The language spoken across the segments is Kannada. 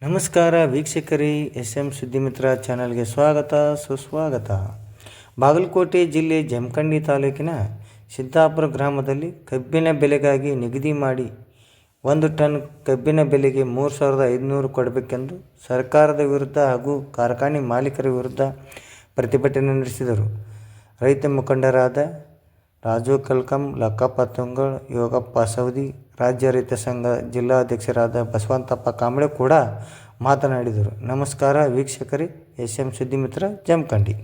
ನಮಸ್ಕಾರ ವೀಕ್ಷಕರೇ, ಎಸ್.ಎಂ. ಸುದ್ದಿಮಿತ್ರ ಚಾನಲ್ಗೆ ಸ್ವಾಗತ ಸುಸ್ವಾಗತ. ಬಾಗಲಕೋಟೆ ಜಿಲ್ಲೆ ಜಮಖಂಡಿ ತಾಲೂಕಿನ ಸಿದ್ದಾಪುರ ಗ್ರಾಮದಲ್ಲಿ ಕಬ್ಬಿನ ಬೆಲೆಗಾಗಿ ನಿಗದಿ ಮಾಡಿ 1 ಟನ್ ಕಬ್ಬಿನ ಬೆಲೆಗೆ 3,500 ಕೊಡಬೇಕೆಂದು ಸರ್ಕಾರದ ವಿರುದ್ಧ ಹಾಗೂ ಕಾರ್ಖಾನೆ ಮಾಲೀಕರ ವಿರುದ್ಧ ಪ್ರತಿಭಟನೆ ನಡೆಸಿದರು. ರೈತ ಮುಖಂಡರಾದ ರಾಜು ಕಲ್ಕಂ, ಲಕ್ಕಪ್ಪ ತುಂಗಳ, ಯೋಗಪ್ಪ ಸವದಿ, ರಾಜ್ಯ ರೈತ ಸಂಘ ಜಿಲ್ಲಾಧ್ಯಕ್ಷರಾದ ಬಸವಂತಪ್ಪ ಕಾಂಬಳೆ ಕೂಡ ಮಾತನಾಡಿದರು. ನಮಸ್ಕಾರ ವೀಕ್ಷಕರೇ, ಎಸ್.ಎಂ. ಸುದ್ದಿಮಿತ್ರ ಜಮಖಂಡಿ.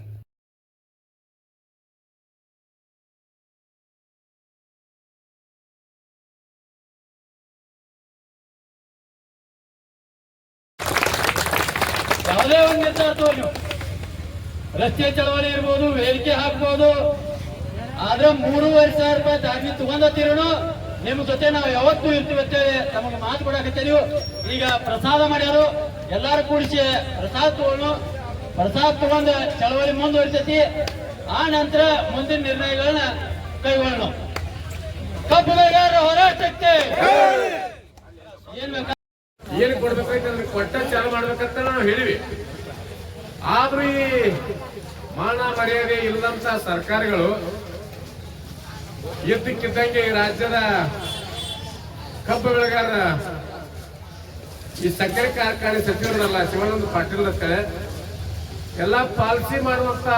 ಯಾವುದೇ ಒಂದು ನಿರ್ಧಾರ ತೋರಿ, ರಸ್ತೆ ಚಳವಳಿ ಇರ್ಬೋದು, ವೇದಿಕೆ ಹಾಕ್ಬೋದು, ಆದ್ರೆ 3,500 ರೂಪಾಯಿ ದಾಗಿ ತಗೊಂಡತ್ತಿರೋನು ನಿಮ್ ಜೊತೆ ನಾವು ಯಾವತ್ತೂ ಇರ್ತೀವಿ ಅಂತೇಳಿ ನಮಗೆ ಮಾತು ಕೊಡಕತ್ತೀವಿ. ಈಗ ಪ್ರಸಾದ ಮಾಡ್ಯಾರು, ಎಲ್ಲಾರು ಕೂಡಿಸಿ ಪ್ರಸಾದ ತಗೊಂಡು ಚಳವಳಿ ಮುಂದುವರಿತೈತಿ. ಆ ನಂತರ ಮುಂದಿನ ನಿರ್ಣಯಗಳನ್ನ ಕೈಗೊಳ್ಳೋಣ. ಕಬ್ಬು ಬೆಳೆಗಾರರ ಹೋರಾಟಕ್ಕೆ ಏನು ಕೊಡ್ಬೇಕಾಯ್ತು ಕೊಟ್ಟ ಚಾಲು ಮಾಡ್ಬೇಕಂತ ನಾವು ಹೇಳಿವಿ. ಆದ್ರೂ ಈ ಮಾನ ಮರ್ಯಾದೆ ಇಲ್ಲದಂತ ಸರ್ಕಾರಗಳು ಎದ್ದಕ್ಕಿದ್ದಂಗೆ ಈ ರಾಜ್ಯದ ಕಬ್ಬು ಬೆಳೆಗಾರರ ಈ ಸಕ್ಕರೆ ಕಾರ್ಖಾನೆ ಸಚಿವರಲ್ಲ ಶಿವಾನಂದ ಪಾಟೀಲ್ ಅಂತೇಳಿ ಎಲ್ಲಾ ಪಾಲಿಸಿ ಮಾಡುವಂತ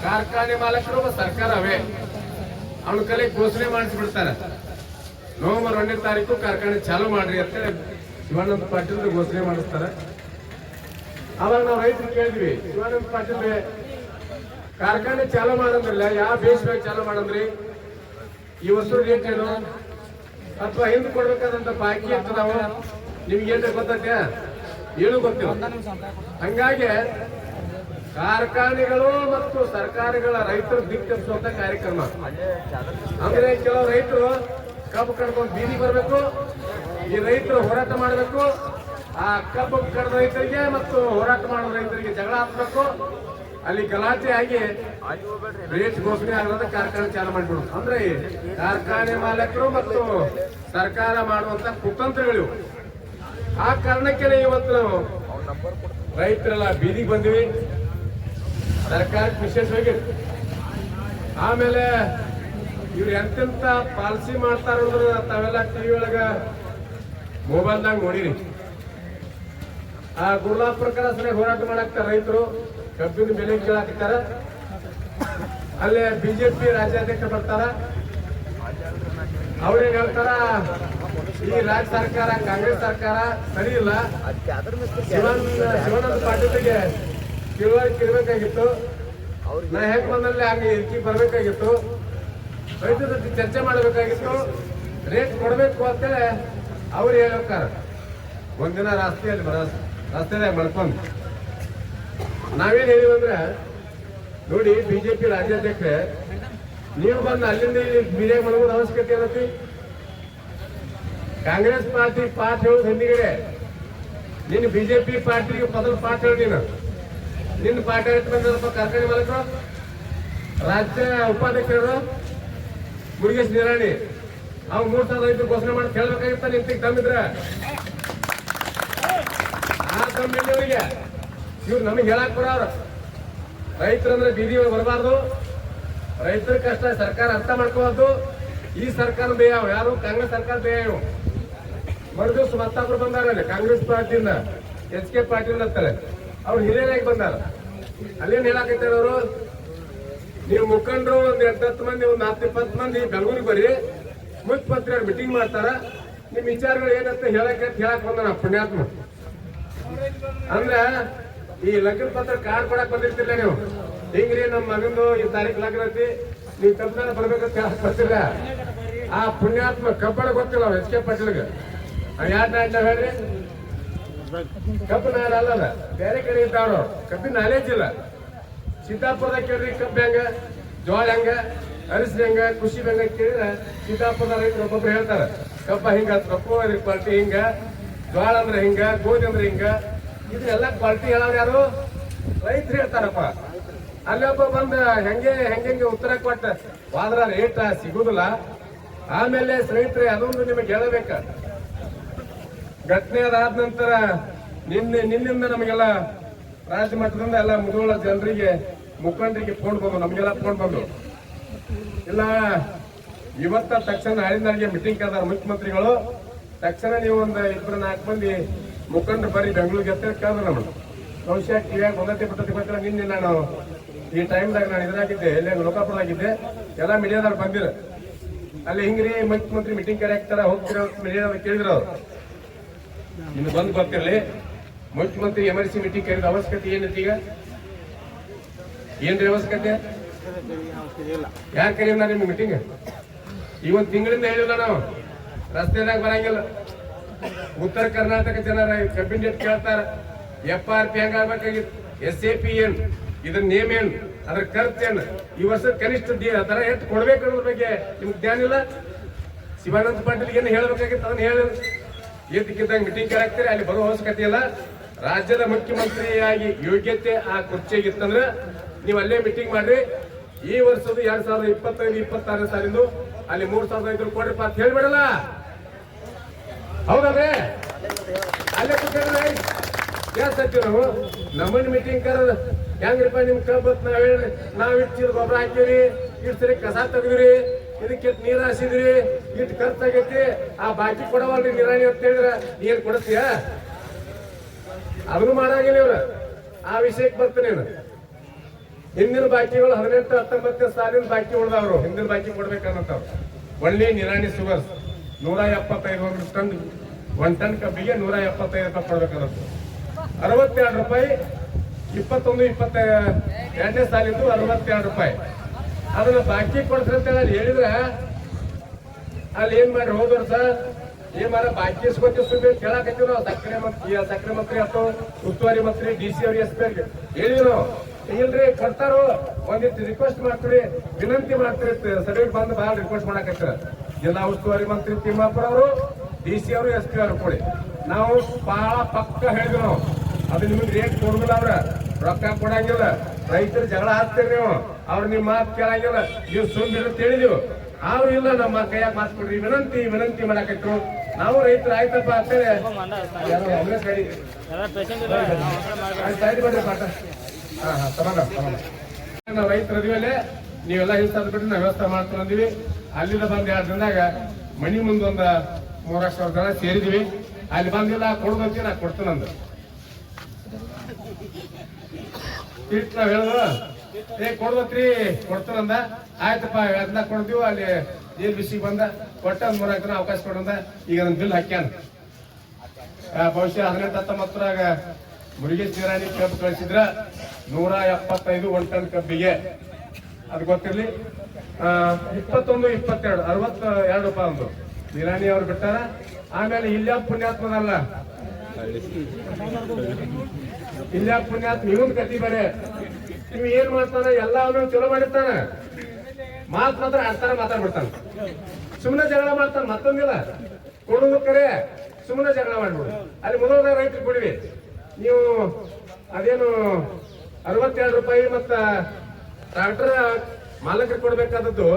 ಕಾರ್ಖಾನೆ ಮಾಲಕರು ಸರ್ಕಾರವೇ ಅವನ ಕಲೆ ಘೋಷಣೆ ಮಾಡಿಸ್ಬಿಡ್ತಾರೆ. ನವೆಂಬರ್ 1ನೇ ತಾರೀಕು ಕಾರ್ಖಾನೆ ಚಾಲು ಮಾಡ್ರಿ ಅಂತೇಳಿ ಶಿವಾನಂದ ಪಾಟೀಲ್ ಘೋಷಣೆ ಮಾಡಿಸ್ತಾರೆ. ಅವಾಗ ನಾವು ರೈತರು ಕೇಳಿದ್ವಿ, ಶಿವಾನಂದ ಪಾಟೀಲ್ ಕಾರ್ಖಾನೆ ಚಾಲು ಮಾಡಂದ್ರಲ್ಲ, ಯಾವ ಬೇಸ್ಬೇಕು ಚಾಲು ಮಾಡಂದ್ರಿ, ಈ ವಸ್ತು ರೇಟ್ ಏನು ಅಥವಾ ಹಿಂದೆ ಕೊಡ್ಬೇಕಾದಂತ ಬಾಕಿ ಇರ್ತದಾವ ನಿಮ್ಗೆ ಏನ್ರಿ ಗೊತ್ತೈತೆ? ಏನು ಗೊತ್ತಿಲ್ಲ. ಹಂಗಾಗಿ ಕಾರ್ಖಾನೆಗಳು ಮತ್ತು ಸರ್ಕಾರಗಳ ರೈತರು ದಿಕ್ಕರಿಸುವಂತ ಕಾರ್ಯಕ್ರಮ ಅಂದ್ರೆ ಕೆಲವು ರೈತರು ಕಬ್ಬು ಕಡ್ಕೊಂಡು ಬೀದಿಗೆ ಬರಬೇಕು, ಈ ರೈತರು ಹೋರಾಟ ಮಾಡಬೇಕು, ಆ ಕಬ್ಬು ಕಡ್ದ ರೈತರಿಗೆ ಮತ್ತು ಹೋರಾಟ ಮಾಡೋ ರೈತರಿಗೆ ಜಗಳ ಹಾಕ್ಬೇಕು, ಅಲ್ಲಿ ಗಲಾಟೆ ಆಗಿ ರೇಟ್ ಘೋಷಣೆ ಆಗದ ಕಾರ್ಖಾನೆ ಚಾಲು ಮಾಡಿಬಿಡು. ಅಂದ್ರೆ ಕಾರ್ಖಾನೆ ಮಾಲಕರು ಮತ್ತು ಸರ್ಕಾರ ಮಾಡುವಂತ ಕುತಂತ್ರಗಳು. ಆ ಕಾರಣಕ್ಕೆ ಇವತ್ತು ನಾವು ರೈತರೆಲ್ಲ ಬೀದಿಗೆ ಬಂದಿವಿ. ಸರ್ಕಾರಕ್ಕೆ ವಿಶೇಷವಾಗಿ ಆಮೇಲೆ ಇವ್ರು ಎಂತೆಂತ ಪಾಲಿಸಿ ಮಾಡ್ತಾರ ತಾವೆಲ್ಲ ಟಿವಿ ಒಳಗ ಮೊಬೈಲ್ದಾಗ ನೋಡಿರಿ. ಆ ಗುರುಲಾಪುರ ಸರಿ ಹೋರಾಟ ಮಾಡಾಕ್ತಾರ ರೈತರು, ಕಬ್ಬಿನ ಬೆಲೆ ಕೇಳಾಕ್ತಾರ. ಅಲ್ಲೇ ಬಿಜೆಪಿ ರಾಜ್ಯಾಧ್ಯಕ್ಷ ಬರ್ತಾರ, ಅವ್ರೇನ್ ಹೇಳ್ತಾರ, ಈ ರಾಜ್ಯ ಸರ್ಕಾರ ಕಾಂಗ್ರೆಸ್ ಸರ್ಕಾರ ಸರಿ ಇಲ್ಲ, ಶಿವಾನಂದ ಪಾಟೀಲ್ಗೆ ತಿಳುವಳಿಕೆ ಇರ್ಬೇಕಾಗಿತ್ತು, ನಾ ಹೆಂಗ್ ಬಂದಲ್ಲಿ ಹಂಗೆ ಇರ್ಕಿ ಬರ್ಬೇಕಾಗಿತ್ತು, ರೈತರ ಜೊತೆ ಚರ್ಚೆ ಮಾಡಬೇಕಾಗಿತ್ತು, ರೇಟ್ ಕೊಡ್ಬೇಕು ಅಂತೇಳಿ ಅವ್ರು ಹೇಳ್ತಾರ. ಒಂದಿನ ರಸ್ತೆದಾಗ ಮಳ್ಕೊಂಡು ನಾವೇನ್ ಹೇಳಿವಂದ್ರೆ, ನೋಡಿ ಬಿಜೆಪಿ ರಾಜ್ಯಾಧ್ಯಕ್ಷ ನೀವು ಬಂದು ಅಲ್ಲಿಂದ ಇಲ್ಲಿ ಮೀಡಿಯಾಗ ಮಲಗೋದು ಅವಶ್ಯಕತೆ ಏನತಿ? ಕಾಂಗ್ರೆಸ್ ಪಾರ್ಟಿ ಪಾಠ ಹೇಳೋದು ಹಿಂದಿಗಡೆ, ನಿನ್ನ ಬಿಜೆಪಿ ಪಾರ್ಟಿಗೆ ಮೊದಲು ಪಾಠ ಹೇಳಿ. ನಿನ್ನ ಪಾಠ ಎಷ್ಟು ಬಂದಪ್ಪ? ಕಾರ್ಖಾನೆ ಮಾಲಕರು, ರಾಜ್ಯ ಉಪಾಧ್ಯಕ್ಷರು ಮುರುಗೇಶ್ ನಿರಾಣಿ, ಅವ್ರು 3,500 ಘೋಷಣೆ ಮಾಡಿ ಕೇಳ್ಬೇಕಾಗಿತ್ತ ನಿಂತಿಗೆ ತಮ್ಮಿದ್ರ. ಆ ತಮ್ಮಿದ್ದವರಿಗೆ ಇವ್ರು ನಮಗೆ ಹೇಳಕ್ ಕೊಡವ್ರ. ರೈತರಂದ್ರೆ ಬೀದಿ ಬರಬಾರ್ದು, ರೈತರ ಕಷ್ಟ ಸರ್ಕಾರ ಅರ್ಥ ಮಾಡ್ಕೋಬಾರ್ದು. ಈ ಸರ್ಕಾರ ಬೇಯಾವ, ಯಾರು ಕಾಂಗ್ರೆಸ್ ಸರ್ಕಾರ ಬೇಯಾವ. ಮರುದಿವ್ಸ ಮತ್ತೊಬ್ರು ಬಂದಾರ ಕಾಂಗ್ರೆಸ್ ಪಾರ್ಟಿಯಿಂದ, HK ಪಾಟೀಲ್ ಅಂತಾರೆ, ಅವ್ರು ಹಿರಿಯರಾಗಿ ಬಂದಾರ. ಅಲ್ಲೇನ್ ಹೇಳಾಕೈತಾರ ಅವರು, ನೀವು ಮುಖಂಡರು ಒಂದ್ 8-10 ಮಂದಿ, ಒಂದ್ 10-20 ಮಂದಿ ಬೆಂಗಳೂರಿಗೆ ಬರ್ರಿ, ಮುಖ್ಯಮಂತ್ರಿ ಅವ್ರು ಮೀಟಿಂಗ್ ಮಾಡ್ತಾರ, ನಿಮ್ ವಿಚಾರಗಳು ಏನಂತ ಹೇಳಕ್ ಬಂದಾನ ಪುಣ್ಯಾತ್ಮ. ಅಂದ್ರ ಈ ಲಗ್ನ ಪತ್ರ ಕಾರ್ಡ್ ಕೊಡಕ್ ಬಂದಿರ್ತಿಲ್ಲ ನೀವು, ಹಿಂಗ್ರಿ ನಮ್ಮ ಮಗಂದು ಈ ತಾರೀಕು ಲಗ್ನ ಐತಿ, ನೀವು ತಪ್ಪನ ಬರ್ಬೇಕಂತ ಹೇಳಕ್ ಬರ್ತಿಲ್ಲ. ಆ ಪುಣ್ಯಾತ್ಮ ಕಬ್ಬಳ ಗೊತ್ತಿಲ್ಲ HK ಪಾಟೀಲ್ಗೆ. ಯಾರು ನಾಡ್ ಹೇಳ್ರಿ, ಕಬ್ಬು ನಾಡ ಅಲ್ಲದ ಬೇರೆ ಕಡೆ ಇದ್ದಾವ್ರು, ಕಬ್ಬಿನ ನಾಲೇಜ್ ಇಲ್ಲ. ಸಿದ್ದಾಪುರದಾಗ ಕೇಳ್ರಿ ಕಬ್ಬು ಹೆಂಗ, ಜೋಳ ಹೆಂಗ, ಅರಿಸಿ ಹೆಂಗ, ಕೃಷಿ ಹೆಂಗ ಕೇಳಿದ್ರೆ ಸಿದ್ದಾಪುರದ ರೈತರು ಒಬ್ಬೊಬ್ರು ಹೇಳ್ತಾರ, ಕಬ್ಬ ಹಿಂಗ, ಕಪ್ಪು ಕ್ವಾಲಿಟಿ ಹಿಂಗ, ಜೋಳ ಅಂದ್ರೆ ಹಿಂಗ, ಗೋಧಿ ಅಂದ್ರೆ ಹಿಂಗ. ಇದೆಲ್ಲ ಕ್ವಾಲಿಟಿ ಹೇಳೋರು ಯಾರು? ರೈತರು ಹೇಳ್ತಾರಪ್ಪ. ಅಲ್ಲೊಬ್ಬ ಬಂದ ಹೆಂಗೆ ಉತ್ತರ ಕೊಟ್ಟ ವಾದ್ರ ರೇಟ್ ಸಿಗುದಿಲ್ಲ. ಆಮೇಲೆ ರೈತರು ಅದೊಂದು ನಿಮಗೆ ಹೇಳಬೇಕ, ಘಟನೆ ಅದಾದ ನಂತರ ನಿನ್ನಿಂದ ನಮಗೆಲ್ಲ ರಾಜ್ಯ ಮಟ್ಟದಿಂದ ಎಲ್ಲ ಮುಧೋಳ ಜನರಿಗೆ ಮುಖಂಡರಿಗೆ ಫೋನ್ ಬಂದು ನಮಗೆಲ್ಲ ಫೋನ್ ಬಂದು ಇಲ್ಲ ಇವತ್ತ ತಕ್ಷಣ ನಾಳಿಂದಾಗೆ ಮೀಟಿಂಗ್ ಕರೆದಾರ ಮುಖ್ಯಮಂತ್ರಿಗಳು. ತಕ್ಷಣ ನೀವು ಒಂದು 2-4 ಮಂದಿ ಮುಖಂಡರು ಬರ್ರಿ ಬೆಂಗಳೂರಿಗೆ ಅಂತ ಕೇಳಿದ್ರು ನಮ್ಮನ್ನು. ಬಹುಶಃ ಕಿವಿಯಾಗ ಒಂದತಿ ಬಿಟ್ಟತಿ ಗೊತ್ತಿಲ್ಲ. ನಿನ್ನೆ ನಾನು ಈ ಟೈಮ್ದಾಗ ನಾನು ಇದ್ರಾಗಿದ್ದೆ, ಎಲ್ಲೇ ಲೋಕಾಪುರದಾಗಿದ್ದೆ, ಎಲ್ಲ ಮೀಡಿಯಾದವ್ರು ಬಂದಿರ. ಅಲ್ಲಿ ಹಿಂಗ್ರಿ ಮುಖ್ಯಮಂತ್ರಿ ಮೀಟಿಂಗ್ ಕರೆ ಹಾಕ್ತಾರ ಹೋಗ್ತಿರೋ ಮೀಡಿಯಾದವ್ರು ಕೇಳಿದ್ರು. ಅವ್ರು ನಿಮ್ಗೆ ಬಂದು ಗೊತ್ತಿರಲಿ, ಮುಖ್ಯಮಂತ್ರಿ ಎಮರ್ಜೆನ್ಸಿ ಮೀಟಿಂಗ್ ಕರೆದ ಅವಶ್ಯಕತೆ ಏನೈತಿ? ಈಗ ಏನ್ರಿ ಅವಶ್ಯಕತೆ? ಯಾಕೆ ಕರೀನ ನಿಮ್ಗೆ ಮೀಟಿಂಗ್? ಈ ಒಂದು ತಿಂಗಳಿಂದ ಹೇಳಿಲ್ಲ ನಾವು, ರಸ್ತೆದಾಗ ಬರಂಗಿಲ್ಲ. ಉತ್ತರ ಕರ್ನಾಟಕ ಜನರ ಕ್ಯಾಬಿನೆಟ್ ಕೇಳ್ತಾರ, FRP ಹೆಂಗ ಆಗ್ಬೇಕಾಗಿತ್ತು, SAP ಏನ್, ಇದ್ರ ನೇಮ್ ಏನ್, ಅದ್ರ ಖರ್ಚು ಏನ್, ಈ ವರ್ಷ ಕನಿಷ್ಠ ದರ ಎಷ್ಟು ಕೊಡ್ಬೇಕು ಅನ್ನೋದ್ರ ಬಗ್ಗೆ ನಿಮ್ಗೆ ಧ್ಯಾನ ಇಲ್ಲ. ಶಿವಾನಂದ ಪಾಟೀಲ್ ಏನು ಹೇಳ್ಬೇಕಾಗಿತ್ತು ಅದನ್ನ ಹೇಳಿ ಎದ್ದಕ್ಕಿದ್ದಾಗ ಮೀಟಿಂಗ್ ಕರೆಕ್ತಾರೆ. ಅಲ್ಲಿ ಬರೋ ಅವಶ್ಯಕತೆ ಇಲ್ಲ. ರಾಜ್ಯದ ಮುಖ್ಯಮಂತ್ರಿಯಾಗಿ ಯೋಗ್ಯತೆ ಆ ಕುರ್ಚಿಯಾಗಿತ್ತಂದ್ರೆ ನೀವು ಅಲ್ಲೇ ಮೀಟಿಂಗ್ ಮಾಡ್ರಿ. ಈ ವರ್ಷದ 2025-26 ಸಾಲಿಂದು ಅಲ್ಲಿ 3,500 ಕೋಟಿ ರೂಪಾಯಿ ಅಂತ ಹೇಳ್ಬಿಡಲ್ಲ. ಹೌದಲ್ರಿ? ಅಲ್ಲೇ ಕೂತ್ಕೊಂಡ್ರೆ ಯಾರು ಸತ್ತೀವಿ ನಾವು? ನಮ್ಮನ್ನ ಮೀಟಿಂಗ್ ಕರೆದ ಹೆಂಗ್ರಿಪ್ಪ ನಿಮ್ ಕಬ್ಬತ್ ನಾವ್ ಇಟ್ಟು ಗೊಬ್ಬರ ಹಾಕಿವ್ರಿ, ಇಷ್ಟು ಸರಿ ಕಸ ತೆಗ್ದಿರಿ, ಇದಕ್ಕೆ ನೀರ್ ಹಾಸಿದ್ರಿ, ಇಟ್ಟು ಖರ್ಚಾಗೈತಿ, ಆ ಬಾಕಿ ಕೊಡವಲ್ರಿ ನಿರಾಣಿ ಅಂತ ಹೇಳಿದ್ರ ನೀರ್ ಕೊಡತ್ತೀಯ? ಅದನ್ನು ಮಾಡಾಗಿಲ್ಲ ಇವ್ರ. ಆ ವಿಷಯಕ್ಕೆ ಬರ್ತೀನಿ ನಾನು. ಹಿಂದಿನ ಬಾಕಿಗಳು 18-19 ಸಾಲಿನ ಬಾಕಿ ಉಳ್ದವ್ರು, ಹಿಂದಿನ ಬಾಕಿ ಕೊಡ್ಬೇಕನ್ನತ್ತವ್ರು. ಒಳ್ಳೆ ನಿರಾಣಿ ಶುಗರ್ಸ್ 175 ಟನ್, 1 ಟನ್ ಕಬ್ಬಿಗೆ 175 ರೂಪಾಯಿ ಕೊಡ್ಬೇಕನ್ನತ್ತು. 62 ರೂಪಾಯಿ 21-22ನೇ ಸಾಲಿಂದು 62 ರೂಪಾಯಿ. ಅದನ್ನ ಬಾಕಿ ಕೊಡ್ಸ್ರಿ ಅಂತ ಹೇಳಿ ಹೇಳಿದ್ರ ಅಲ್ಲಿ ಏನ್ ಮಾಡ್ರಿ ಹೋದ್ ವರ್ಷ ಏನ್ ಮಾರ ಬಾಕಿ ಇಸ್ಕೊತೀವಿ ಸುಮ್ಮನೆ ಕೇಳಾಕತ್ತೀವಿ ನಾವು. ಸಕ್ಕರೆ ಮಂತ್ರಿ ಅಥವಾ ಉಸ್ತುವಾರಿ ಮಂತ್ರಿ DC ಅವ್ರಿಗೆ SP ಅವ್ರಿಗೆ ಹೇಳಿದ್ರು ನಾವು. ಇಲ್ರಿ ಕೊಡ್ತಾರೋ, ಒಂದಿಷ್ಟು ರಿಕ್ವೆಸ್ಟ್ ಮಾಡ್ತೀರಿ, ವಿನಂತಿ ಮಾಡ್ತೀರಿ, ಸಭೆಗೆ ಬಂದು ಭಾಳ ರಿಕ್ವೆಸ್ಟ್ ಮಾಡಾಕತ್ತೀರ. ಜಿಲ್ಲಾ ಉಸ್ತುವಾರಿ ಮಂತ್ರಿ ತಿಮ್ಮಾಪುರ ಅವರು, DC ಅವರು, SP ಅವರು ಕೊಡಿ. ನಾವು ಬಹಳ ಪಕ್ಕ ಹೇಳಿದ್ವಿ ನಾವು, ಅದು ನಿಮಗೆ ರೇಟ್ ಕೊಡುದಿಲ್ಲ, ಅವ್ರ ರೊಕ್ಕ ಕೊಡಂಗಿಲ್ಲ, ರೈತರು ಜಗಳ ಹಾಕ್ತೀರಿ ನೀವು, ಅವ್ರು ನಿಮ್ಮ ಮಾತು ಕೇಳಂಗಿಲ್ಲ, ನೀವು ಸುಮ್ಮನೆ ಹೇಳಿದೀವಿ. ಅವ್ರು ಇಲ್ಲ ನಮ್ಮ ಕೈಯಾಗ ಮಾತು ಕೊಡ್ರಿ, ವಿನಂತಿ ಮಾಡಾಕತ್ರು. ನಾವು ರೈತರು ಆಯ್ತಪ್ಪ ಅಂತೇಳಿ ಪಾಠ ನಾವು ರೈತರು ಅದೀವಲ್ಲೇ, ನೀವೆಲ್ಲ ಹಿಂಸಾದ ಬಿಟ್ಟು ನಾವು ವ್ಯವಸ್ಥೆ ಮಾಡ್ಕೊಂಡ್ಬಂದಿವಿ. ಅಲ್ಲಿಂದ ಬಂದ್ 2 ದಿನದಾಗ ಮನಿ ಮುಂದೆ ಒಂದು 3,00,000 ಜನ ಸೇರಿದ್ವಿ. ಅಲ್ಲಿ ಬಂದಿಲ್ಲ ಕೊಡ್ಬೇಕು, ನಾ ಕೊಡ್ತೀನಂದು ಇಟ್ಟು ನಾವ್ ಹೇಳಿದ್ರು, ಕೊಡ್ಬೇಕ್ರಿ ಕೊಡ್ತಾನಂದ. ಆಯ್ತಪ್ಪ ಅದನ್ನ ಕೊಡ್ತೀವಿ. ಅಲ್ಲಿ JLBC ಬಂದ ಕೊಟ್ಟ 3 ದಿನ ಅವಕಾಶ ಕೊಡಂದ. ಈಗ ಅದನ್ನ ಬಿಲ್ ಹಾಕ್ಯಾನ. ಬಹುಶಃ 18-19ರಾಗ ಮುರುಗೇಶ್ ನಿರಾಣಿ ಕಬ್ಬು ಕಳಿಸಿದ್ರ 175 1 ಟನ್ ಕಬ್ಬಿಗೆ. ಅದು ಗೊತ್ತಿರ್ಲಿ. 21-22 62 ರೂಪಾಯಿ ಒಂದು ನಿರಾಣಿ ಅವ್ರು ಬಿಟ್ಟಾರ. ಆಮೇಲೆ ಇಲ್ಯಾ ಪುಣ್ಯಾತ್ಮದಲ್ಲ, ಇಲ್ಯಾ ಪುಣ್ಯಾತ್ಮ ಇವನ್ ಕತಿ ಬೇರೆ. ನೀವು ಏನ್ ಮಾಡ್ತಾನ ಎಲ್ಲ ಅವನು ಚಲೋ ಮಾಡಿರ್ತಾನ, ಮಾತ್ ಮಾತ್ರ ಆಡ್ತಾರ ಮಾತಾಡ್ಬಿಡ್ತಾನ, ಸುಮ್ಮನೆ ಜಗಳ ಮಾಡ್ತಾನ. ಮತ್ತೊಂದಿಲ್ಲ ಕೊಡುದು ಕರೆ, ಸುಮ್ಮನೆ ಜಗಳ ಮಾಡ್ಬಿಡು. ಅಲ್ಲಿ ಮೊದಲ ರೈತರಿಗೆ ಕೊಡಿವಿ ನೀವು ಅದೇನು 62 ರೂಪಾಯಿ ಮತ್ತ ಟ್ರಾಕ್ಟರ್ ಮಾಲಕರಿಗೆ ಕೊಡ್ಬೇಕಾದದ್ದು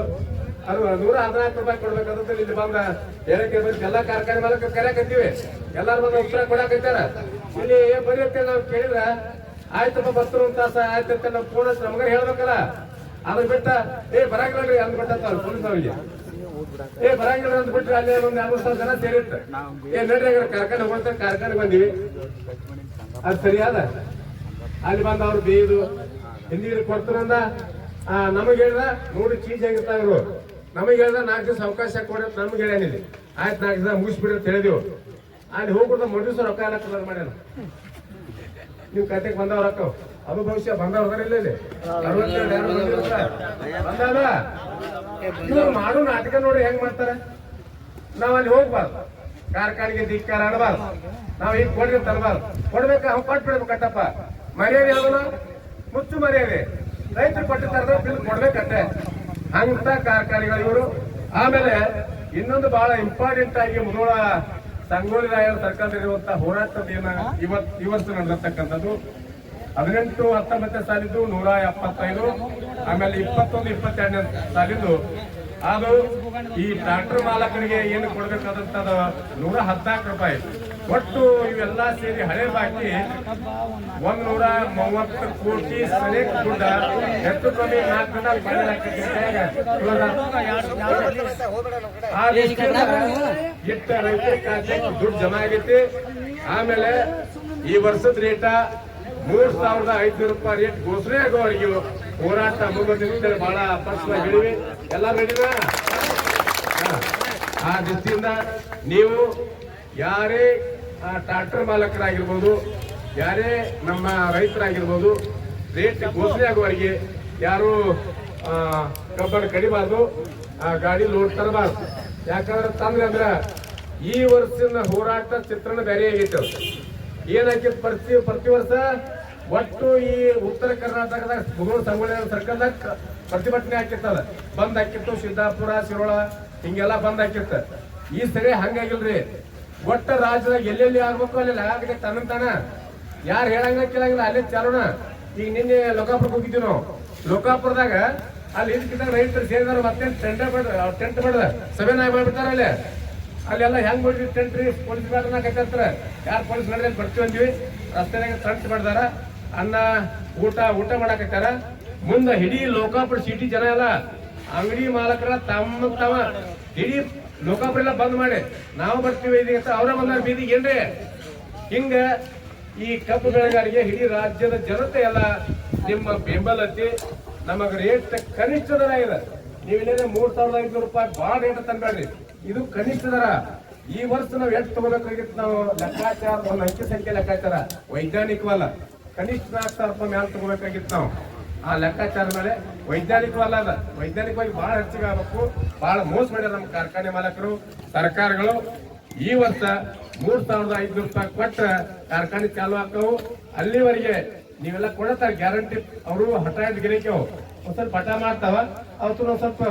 114 ರೂಪಾಯಿ ಕೊಡ್ಬೇಕಾದದ್ದು. ಇಲ್ಲಿ ಬಂದ ಎಲ್ಲ ಕಾರ್ಖಾನೆ ಮಾಲಕರು ಕರೆಯಾಕತ್ತೀವಿ, ಎಲ್ಲಾರು ಬಂದ ಉತ್ತರ ಕೊಡಾಕತ್ತಾರ. ಇಲ್ಲಿ ಬರೀ ಅಂತ ನಾವು ಕೇಳಿದ್ರ ಆಯ್ತಪ್ಪ 1 ತಾಸ ಆಯ್ತಂತ ನಾವು ಫೋನ್ ಹಚ್ಚಿ ನಮಗ ಹೇಳ್ಬೇಕಲ್ಲ. ಅದನ್ನ ಬಿಟ್ಟ ಬರಂಗಿಲ್ರಿ ಅಂದ್ಬಿಟ್ಟ ಪೊಲೀಸ್ ಅವ್ರಿಗೆ. ಬರಂಗಿಲ್ಲ ಅಂದ್ಬಿಟ್ರೆ ಅಲ್ಲಿ ಒಂದ್ 200,000 ಜನ ಸೇರಿರ್ತ. ನಡ್ರಿ ಕಾರ್ಖಾನೆ ಹೋಗ್ತಾರೆ, ಕಾರ್ಖಾನೆಗೆ ಬಂದಿವಿ, ಅದು ಸರಿಯಾದ. ಅಲ್ಲಿ ಬಂದ ಅವ್ರು ಬೇಯ್ದು ಹಿಂದಿಗೆ ಕೊಡ್ತಾರಂದ. ನಮಗೆ ಹೇಳ್ದ ನೋಡಿ ಚೀಜ್ ಆಗಿರ್ತಾವ ಇವರು. ನಮಗೆ ಹೇಳ್ದ 4 ದಿವಸ ಅವಕಾಶ ಕೊಡ ನಮ್ಗೆ ಹೇಳ್ಯಾನಿದೆ. ಆಯ್ತು 4 ದಿವಸ ಮುಗಿಸ್ಬಿಡ್ರಿ ಅಂತ ಹೇಳಿದೆವು. ಅಲ್ಲಿ ಹೋಗ್ಬಿಡ್ದ 3 ದಿವಸ ರೊಕ್ಕ ಎಲ್ಲ ಕಲರ್ ಮಾಡ್ಯಾನ. ನೀವು ಕತೆಗೆ ಬಂದವ್ರ ರೊಕ್ಕ ಅದು ಭವಿಷ್ಯ ಬಂದವ್ರ ಇಲ್ಲ ಇಲ್ಲಿ 62 ಬಂದಾದ. ಇವ್ರು ಮಾಡೋ ನಾಟಕ ನೋಡಿ ಹೆಂಗ್ ಮಾಡ್ತಾರ. ನಾವ್ ಅಲ್ಲಿ ಹೋಗ್ಬಾರ್ದು, ಕಾರ್ಖಾನೆಗೆ ಧಿಕ್ಕಾರ ಆಡಬಾರ್ದು. ನಾವ್ ಈಗ ಕೊಡ್ರಿ ತರಬಾರ್ದು, ಕೊಡ್ಬೇಕ ಅವ್ನು ಕೊಟ್ಬಿಡ್ಬೇಕು ಕಟ್ಟಪ್ಪ. ಮರ್ಯಾದೆ ಯಾವನ ಮುಚ್ಚು ಮರ್ಯಾದೆ. ರೈತರು ಕೊಟ್ಟಿರ್ತಾರ ಬಿಲ್ ಕೊಡ್ಬೇಕಟ್ಟೆ. ಹಂತ ಕಾರ್ಖಾನೆಗಳು ಇವರು. ಆಮೇಲೆ ಇನ್ನೊಂದು ಬಹಳ ಇಂಪಾರ್ಟೆಂಟ್ ಆಗಿ ಮುಧೋಳ ಸಂಗೊಳ್ಳಿ ರಾಯರ ಸರ್ಕಾರದಲ್ಲಿರುವಂತಹ ಹೋರಾಟದ ಏನ ಈ ವರ್ಷ ನಡೆದಿರ್ತಕ್ಕಂಥದ್ದು 18-19 ಸಾಲಿದ್ದು 175, ಆಮೇಲೆ 21-22 ಸಾಲಿದ್ದು ಅದು ಈ ಟ್ರಾಕ್ಟರ್ ಮಾಲಕರಿಗೆ ಏನು ಕೊಡ್ಬೇಕಾದಂತದ 114 ರೂಪಾಯಿ. ಒಟ್ಟು ಇವೆಲ್ಲ ಸೇರಿ ಹಳೆ ಬಾಕಿ 130 ಕೋಟಿ ಸನೇಕ ದುಡ್ಡ ಹೆಚ್ಚು ಕಮ್ಮಿ 4 ದಿನ ಫೈನಲ್ ಇಟ್ಟ ರೈತರ ಖಾತೆಗೆ ದುಡ್ಡು ಜಮಾ ಆಗೈತಿ. ಆಮೇಲೆ ಈ ವರ್ಷದ ರೇಟ 3,500 ರೂಪಾಯಿ ರೇಟ್ ಘೋಷಣೆ ಆಗೋವರೆಗೂ ಹೋರಾಟ ಮುಗಿದ ಬಹಳ ಅಪಸ್ವಾಗಿ ಹೇಳಿವಿ. ಎಲ್ಲ ರೆಡಿನಾ? ಆ ದೃಷ್ಟಿಯಿಂದ ನೀವು ಯಾರೇ ಟ್ರಾಕ್ಟರ್ ಮಾಲಕರಾಗಿರ್ಬೋದು, ಯಾರೇ ನಮ್ಮ ರೈತರಾಗಿರ್ಬೋದು, ರೇಟ್ ಘೋಷಣೆ ಆಗುವವರೆಗೆ ಯಾರು ಕಬ್ಬನ್ನು ಕಡಿಬಾರ್ದು, ಆ ಗಾಡಿ ಲೋಡ್ ತರಬಾರ್ದು. ಯಾಕಂದ್ರೆ ತಂದ್ರೆ ಅಂದ್ರ ಈ ವರ್ಷದ ಹೋರಾಟ ಚಿತ್ರಣ ಬೇರೆ ಆಗೈತೆ. ಏನಾಗಿತ್ತು ಪ್ರತಿ ವರ್ಷ ಒಟ್ಟು ಈ ಉತ್ತರ ಕರ್ನಾಟಕದಾಗ ಮುಗುಳು ಸಂಗೊಳ್ಳಿ ಸರ್ಕಲ್ದಾಗ ಪ್ರತಿಭಟನೆ ಹಾಕಿತ್ತದ, ಬಂದ್ ಹಾಕಿತ್ತು. ಸಿದ್ದಾಪುರ, ಶಿರೋಳ ಹಿಂಗೆಲ್ಲ ಬಂದ್ ಹಾಕಿತ್ತ. ಈ ಸರಿ ಹಂಗಾಗಿಲ್ರಿ. ಒಟ್ಟ ರಾಜ್ಯದಾಗ ಎಲ್ಲೆಲ್ಲಿ ಆಗ್ಬೇಕು ಅಲ್ಲಿ ಆಗದೆ ತನ್ನ ಯಾರು ಹೇಳಂಗ ಕೇಳಂಗಿಲ್ಲ, ಅಲ್ಲೇ ಚಾಲೋಣ. ಈಗ ನಿನ್ನೆ ಲೋಕಾಪುರಕ್ಕೆ ಹೋಗಿದ್ವಿ ನಾವು. ಲೋಕಾಪುರದಾಗ ಅಲ್ಲಿ ಇದಕ್ಕಿದ್ದಾಗ ರೈತರು ಸೇರಿದಾರ ಮತ್ತೆ ಟೆಂಟ್ ಬಡ್ದ ಸಭೆ ನಾಯಿ ಮಾಡ್ಬಿಡ್ತಾರ. ಅಲ್ಲೆಲ್ಲ ಹೆಂಗ್ ಮಾಡಿದ್ವಿ ಟೆಂಟ್ ರೀ, ಪೊಲೀಸ್ ಗಾರ್ಡನ್ ಕತ್ತಾರ. ಯಾರು ಪೊಲೀಸ್ ಗಾರ್ಡನ್ ಬರ್ತೀವಿ ಅಂದ್ವಿ. ರಸ್ತೆದಾಗ ಟೆಂಟ್ ಬಡ್ದಾರ, ಅನ್ನ ಊಟ ಮಾಡಾಕತ್ತಾರ. ಮುಂದೆ ಇಡೀ ಲೋಕಾಪುರ ಸಿಟಿ ಜನ ಎಲ್ಲ ಅಂಗಡಿ ಮಾಲಕರ ತಮ್ಮ ಇಡೀ ಲೋಕಾಪುರ ಎಲ್ಲ ಬಂದ್ ಮಾಡಿ ನಾವು ಬರ್ತೀವಿ ಇದೀಗ ಅವ್ರ ಬಂದಾರ ಬೀದಿಗೆ ಏನ್ರಿ. ಹಿಂಗ ಈ ಕಬ್ಬು ಬೆಳೆಗಾರರಿಗೆ ಇಡೀ ರಾಜ್ಯದ ಜನತೆ ಎಲ್ಲ ನಿಮ್ಮ ಬೆಂಬಲತಿ. ನಮಗ ರೇಟ್ ಕನಿಷ್ಠ ದರ ಇದೆ. ನೀವೇನೇ 3,500 ರೂಪಾಯಿ ಭಾಳ ರೇಟ್ ತಂದ್ಬೇಡ್ರಿ, ಇದು ಕನಿಷ್ಠ ದರ. ಈ ವರ್ಷ ನಾವು ಎಷ್ಟು ತಗೋಬೇಕಾಗಿತ್ತು, ನಾವು ಲೆಕ್ಕಾಚಾರ ಒಂದು ಅಂಕಿ ಸಂಖ್ಯೆ ಲೆಕ್ಕಾಚಾರ ವೈಜ್ಞಾನಿಕವಲ್ಲ. ಕನಿಷ್ಠ 4,000 ರೂಪಾಯಿ ಮ್ಯಾಲ ತಗೋಬೇಕಾಗಿತ್ತು ನಾವು. ಆ ಲೆಕ್ಕಾಚಾರ ಮೇಲೆ ವೈಜ್ಞಾನಿಕವಲ್ಲ ಅದ. ವೈಜ್ಞಾನಿಕವಾಗಿ ಬಹಳ ಹೆಚ್ಚಿಗೆ ಆಗ್ಬೇಕು. ಬಹಳ ಮೋಸ ಮಾಡ್ಯಾರ ನಮ್ಮ ಕಾರ್ಖಾನೆ ಮಾಲಕರು, ಸರ್ಕಾರಗಳು. ಈ ವರ್ಷ 3,500 ರೂಪಾಯಿ ಕೊಟ್ಟ ಕಾರ್ಖಾನೆ ಚಾಲು ಆಗ್ತಾವು. ಅಲ್ಲಿವರೆಗೆ ನೀವೆಲ್ಲ ಕೊಡತಾರ ಗ್ಯಾರಂಟಿ. ಅವರು ಹಠ ಗಿರಿಕೆ ಒಂದ್ ಸ್ವಲ್ಪ ಹಠ ಮಾಡ್ತಾವ. ಅವತ್ತು ಸ್ವಲ್ಪ